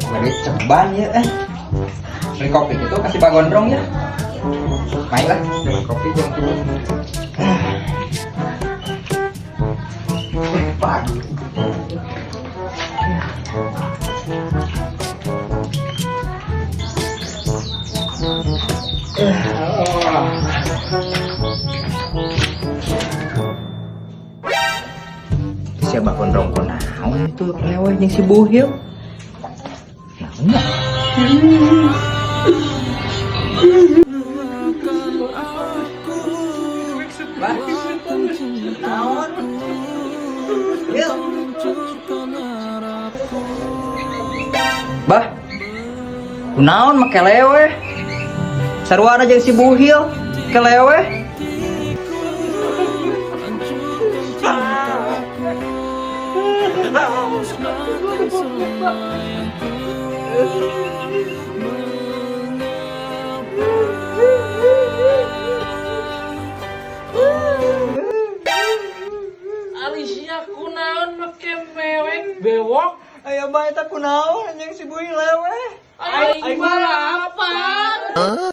Beri ceban ya beli kopi itu kasih Pak Gondrong ya. Baiklah, beli kopi jam dulu. Pagi. Siapa Gondrong naon itu lewat yang si Buhil? Bah, kunaon make lewe? Sarwana jeung si Buhil kelewe. Alicia kunaon make mewek bewok. Aya bae ta kunaon jeung si Buhil lewe. Aing balapan.